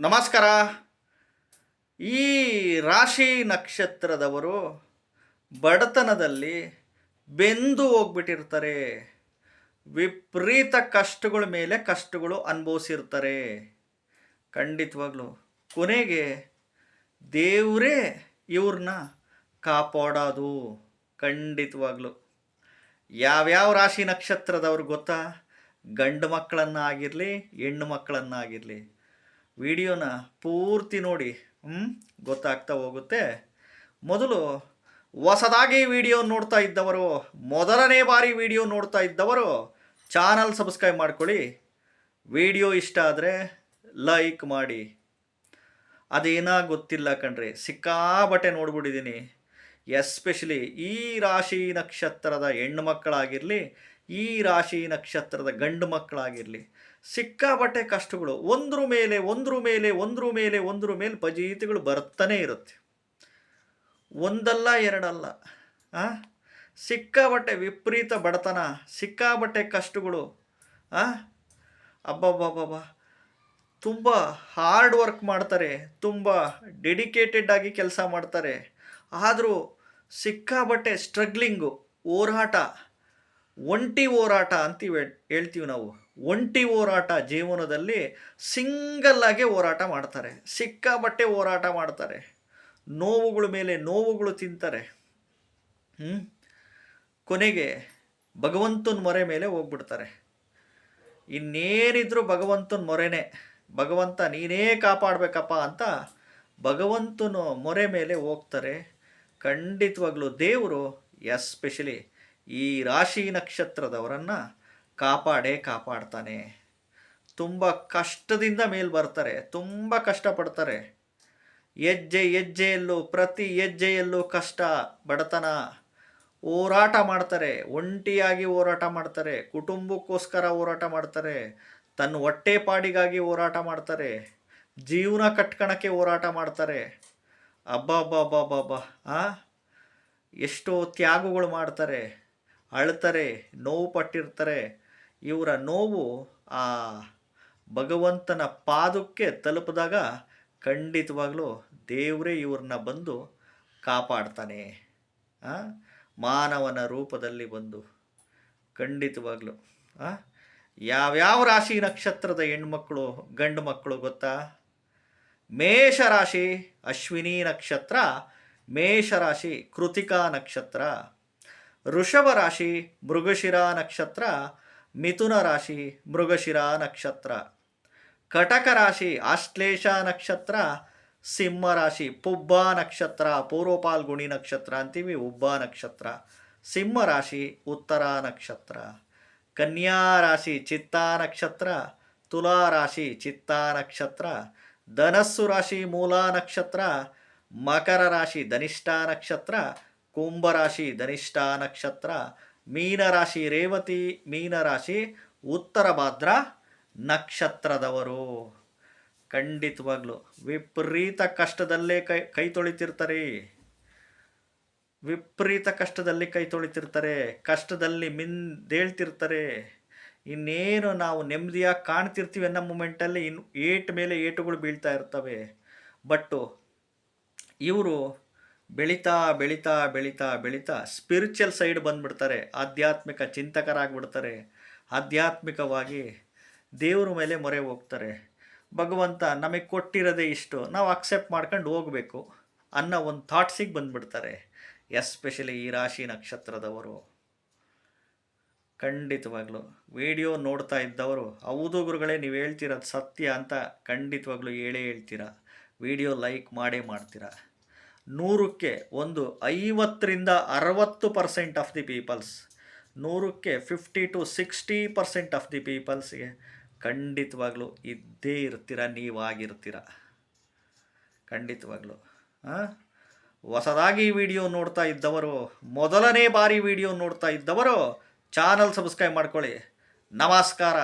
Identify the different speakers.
Speaker 1: ನಮಸ್ಕಾರ. ಈ ರಾಶಿ ನಕ್ಷತ್ರದವರು ಬಡತನದಲ್ಲಿ ಬೆಂದು ಹೋಗ್ಬಿಟ್ಟಿರ್ತಾರೆ. ವಿಪರೀತ ಕಷ್ಟಗಳ ಮೇಲೆ ಕಷ್ಟಗಳು ಅನುಭವಿಸಿರ್ತಾರೆ. ಖಂಡಿತವಾಗ್ಲೂ ಕೊನೆಗೆ ದೇವರೇ ಇವ್ರನ್ನ ಕಾಪಾಡೋದು. ಖಂಡಿತವಾಗ್ಲೂ ಯಾವ್ಯಾವ ರಾಶಿ ನಕ್ಷತ್ರದವ್ರು ಗೊತ್ತಾ? ಗಂಡು ಮಕ್ಕಳನ್ನಾಗಿರಲಿ ಹೆಣ್ಣು ಮಕ್ಕಳನ್ನಾಗಿರಲಿ ವಿಡಿಯೋನ ಪೂರ್ತಿ ನೋಡಿ, ಗೊತ್ತಾಗ್ತಾ ಹೋಗುತ್ತೆ. ಮೊದಲು ಹೊಸದಾಗಿ ವಿಡಿಯೋ ನೋಡ್ತಾ ಇದ್ದವರು, ಮೊದಲನೇ ಬಾರಿ ವಿಡಿಯೋ ನೋಡ್ತಾ ಇದ್ದವರು ಚಾನಲ್ ಸಬ್ಸ್ಕ್ರೈಬ್ ಮಾಡ್ಕೊಳ್ಳಿ. ವಿಡಿಯೋ ಇಷ್ಟ ಆದರೆ ಲೈಕ್ ಮಾಡಿ. ಅದೇನಾ ಗೊತ್ತಿಲ್ಲ ಕಣ್ರಿ, ಸಿಕ್ಕಾಬಟ್ಟೆ ನೋಡ್ಬಿಟ್ಟಿದ್ದೀನಿ. ಎಸ್ಪೆಷಲಿ ಈ ರಾಶಿ ನಕ್ಷತ್ರದ ಹೆಣ್ಣು ಮಕ್ಕಳಾಗಿರಲಿ, ಈ ರಾಶಿ ನಕ್ಷತ್ರದ ಗಂಡು ಮಕ್ಕಳಾಗಿರಲಿ, ಸಿಕ್ಕಾಬಟ್ಟೆ ಕಷ್ಟಗಳು ಒಂದ್ರ ಮೇಲೆ ಫಜೀತಿಗಳು ಬರ್ತಾನೆ ಇರುತ್ತೆ. ಒಂದಲ್ಲ ಎರಡಲ್ಲ, ಸಿಕ್ಕಾಬಟ್ಟೆ ವಿಪರೀತ ಬಡತನ, ಸಿಕ್ಕಾಬಟ್ಟೆ ಕಷ್ಟಗಳು. ಅಬ್ಬಬ್ಬಬ್ಬ, ತುಂಬ ಹಾರ್ಡ್ ವರ್ಕ್ ಮಾಡ್ತಾರೆ, ತುಂಬ ಡೆಡಿಕೇಟೆಡ್ ಆಗಿ ಕೆಲಸ ಮಾಡ್ತಾರೆ. ಆದರೂ ಸಿಕ್ಕಾಬಟ್ಟೆ ಸ್ಟ್ರಗ್ಲಿಂಗು, ಹೋರಾಟ, ಒಂಟಿ ಹೋರಾಟ ಅಂತೀವಿ, ಹೇಳ್ತೀವಿ ನಾವು. ಒಂಟಿ ಹೋರಾಟ ಜೀವನದಲ್ಲಿ ಸಿಂಗಲ್ಲಾಗಿ ಹೋರಾಟ ಮಾಡ್ತಾರೆ, ಸಿಕ್ಕಾಬಟ್ಟೆ ಹೋರಾಟ ಮಾಡ್ತಾರೆ, ನೋವುಗಳ ಮೇಲೆ ನೋವುಗಳು ತಿಂತಾರೆ. ಕೊನೆಗೆ ಭಗವಂತನ ಮೊರೆ ಮೇಲೆ ಹೋಗ್ಬಿಡ್ತಾರೆ. ಇನ್ನೇನಿದ್ರು ಭಗವಂತನ ಮೊರೆನೇ, ಭಗವಂತ ನೀನೇ ಕಾಪಾಡಬೇಕಪ್ಪ ಅಂತ ಭಗವಂತನ ಮೊರೆ ಮೇಲೆ ಹೋಗ್ತಾರೆ. ಖಂಡಿತವಾಗ್ಲೂ ದೇವರು ಎಸ್ಪೆಷಲಿ ಈ ರಾಶಿ ನಕ್ಷತ್ರದವರನ್ನು ಕಾಪಾಡ್ತಾನೆ. ತುಂಬ ಕಷ್ಟದಿಂದ ಮೇಲೆ ಬರ್ತಾರೆ, ತುಂಬ ಕಷ್ಟಪಡ್ತಾರೆ. ಹೆಜ್ಜೆಯಲ್ಲೂ ಪ್ರತಿ ಹೆಜ್ಜೆಯಲ್ಲೂ ಕಷ್ಟ, ಬಡತನ, ಹೋರಾಟ ಮಾಡ್ತಾರೆ. ಒಂಟಿಯಾಗಿ ಹೋರಾಟ ಮಾಡ್ತಾರೆ, ಕುಟುಂಬಕ್ಕೋಸ್ಕರ ಹೋರಾಟ ಮಾಡ್ತಾರೆ, ತನ್ನ ಹೊಟ್ಟೆಪಾಡಿಗಾಗಿ ಹೋರಾಟ ಮಾಡ್ತಾರೆ, ಜೀವನ ಕಟ್ಕೊಳಕ್ಕೆ ಹೋರಾಟ ಮಾಡ್ತಾರೆ. ಅಬ್ಬಬ್ಬಬ್ಬಬ್ಬ, ಎಷ್ಟೋ ತ್ಯಾಗಗಳು ಮಾಡ್ತಾರೆ, ಅಳ್ತಾರೆ, ನೋವು ಪಟ್ಟಿರ್ತಾರೆ. ಇವರ ನೋವು ಆ ಭಗವಂತನ ಪಾದಕ್ಕೆ ತಲುಪಿದಾಗ ಖಂಡಿತವಾಗ್ಲೂ ದೇವರೇ ಇವ್ರನ್ನ ಬಂದು ಕಾಪಾಡ್ತಾನೆ. ಮಾನವನ ರೂಪದಲ್ಲಿ ಬಂದು ಖಂಡಿತವಾಗ್ಲೂ. ಯಾವ್ಯಾವ ರಾಶಿ ನಕ್ಷತ್ರದ ಹೆಣ್ಮಕ್ಳು ಗಂಡು ಮಕ್ಕಳು ಗೊತ್ತಾ? ಮೇಷರಾಶಿ ಅಶ್ವಿನಿ ನಕ್ಷತ್ರ, ಮೇಷರಾಶಿ ಕೃತಿಕಾ ನಕ್ಷತ್ರ, ವೃಷಭ ರಾಶಿ ಮೃಗಶಿರ ನಕ್ಷತ್ರ, ಮಿಥುನ ರಾಶಿ ಮೃಗಶಿರ ನಕ್ಷತ್ರ, ಕಟಕ ರಾಶಿ ಆಶ್ಲೇಷ ನಕ್ಷತ್ರ, ಸಿಂಹ ರಾಶಿ ಪುಬ್ಬ ನಕ್ಷತ್ರ, ಪೂರ್ವ ಪಾಲ್ಗುಣಿ ನಕ್ಷತ್ರ ಅಂತೀವಿ, ಉಬ್ಬ ನಕ್ಷತ್ರ, ಸಿಂಹ ರಾಶಿ ಉತ್ತರ ನಕ್ಷತ್ರ, ಕನ್ಯಾ ರಾಶಿ ಚಿತ್ತಾ ನಕ್ಷತ್ರ, ತುಲಾ ರಾಶಿ ಚಿತ್ತಾ ನಕ್ಷತ್ರ, ಧನಸ್ಸು ರಾಶಿ ಮೂಲ ನಕ್ಷತ್ರ, ಮಕರ ರಾಶಿ ಧನಿಷ್ಠ ನಕ್ಷತ್ರ, ಕುಂಭರಾಶಿ ಧನಿಷ್ಠ ನಕ್ಷತ್ರ, ಮೀನರಾಶಿ ರೇವತಿ, ಮೀನರಾಶಿ ಉತ್ತರ ಭಾದ್ರ ನಕ್ಷತ್ರದವರು. ಖಂಡಿತವಾಗ್ಲು ವಿಪರೀತ ಕಷ್ಟದಲ್ಲೇ ಕೈ ತೊಳಿತಿರ್ತಾರೆ, ವಿಪರೀತ ಕಷ್ಟದಲ್ಲಿ ಕೈ ತೊಳಿತಿರ್ತಾರೆ, ಕಷ್ಟದಲ್ಲಿ ಮಿಂದೇಳ್ತಿರ್ತಾರೆ. ಇನ್ನೇನು ನಾವು ನೆಮ್ಮದಿಯಾಗಿ ಕಾಣ್ತಿರ್ತೀವಿ ಅನ್ನೋ ಮೂಮೆಂಟಲ್ಲಿ ಏಟು ಮೇಲೆ ಏಟುಗಳು ಬೀಳ್ತಾ ಇರ್ತವೆ. ಬಟ್ಟು ಇವರು ಬೆಳೀತಾ ಬೆಳೀತಾ ಬೆಳೀತಾ ಬೆಳೀತಾ ಸ್ಪಿರಿಚುವಲ್ ಸೈಡ್ ಬಂದುಬಿಡ್ತಾರೆ, ಆಧ್ಯಾತ್ಮಿಕ ಚಿಂತಕರಾಗ್ಬಿಡ್ತಾರೆ, ಆಧ್ಯಾತ್ಮಿಕವಾಗಿ ದೇವ್ರ ಮೇಲೆ ಮೊರೆ ಹೋಗ್ತಾರೆ. ಭಗವಂತ ನಮಗೆ ಕೊಟ್ಟಿರೋದೇ ಇಷ್ಟು, ನಾವು ಅಕ್ಸೆಪ್ಟ್ ಮಾಡ್ಕೊಂಡು ಹೋಗಬೇಕು ಅನ್ನೋ ಒಂದು ಥಾಟ್ಸಿಗೆ ಬಂದುಬಿಡ್ತಾರೆ. ಎಸ್ಪೆಷಲಿ ಈ ರಾಶಿ ನಕ್ಷತ್ರದವರು. ಖಂಡಿತವಾಗ್ಲೂ ವಿಡಿಯೋ ನೋಡ್ತಾ ಇದ್ದವರು, ಹೌದು ಗುರುಗಳೇ ನೀವು ಹೇಳ್ತಿರೋದು ಸತ್ಯ ಅಂತ ಖಂಡಿತವಾಗ್ಲೂ ಹೇಳ್ತೀರಾ. ವಿಡಿಯೋ ಲೈಕ್ ಮಾಡೇ ಮಾಡ್ತೀರಾ. 100ಕ್ಕೆ 50-60% ಆಫ್ ದಿ ಪೀಪಲ್ಸ್, 100ಕ್ಕೆ 50-60% ಆಫ್ ದಿ ಪೀಪಲ್ಸ್ಗೆ ಖಂಡಿತವಾಗ್ಲೂ ಇದ್ದೇ ಇರ್ತೀರ, ನೀವಾಗಿರ್ತೀರ. ಖಂಡಿತವಾಗ್ಲೂ ಹೊಸದಾಗಿ ವಿಡಿಯೋ ನೋಡ್ತಾ ಇದ್ದವರು, ಮೊದಲನೇ ಬಾರಿ ವಿಡಿಯೋ ನೋಡ್ತಾ ಇದ್ದವರು ಚಾನಲ್ ಸಬ್ಸ್ಕ್ರೈಬ್ ಮಾಡ್ಕೊಳ್ಳಿ. ನಮಸ್ಕಾರ.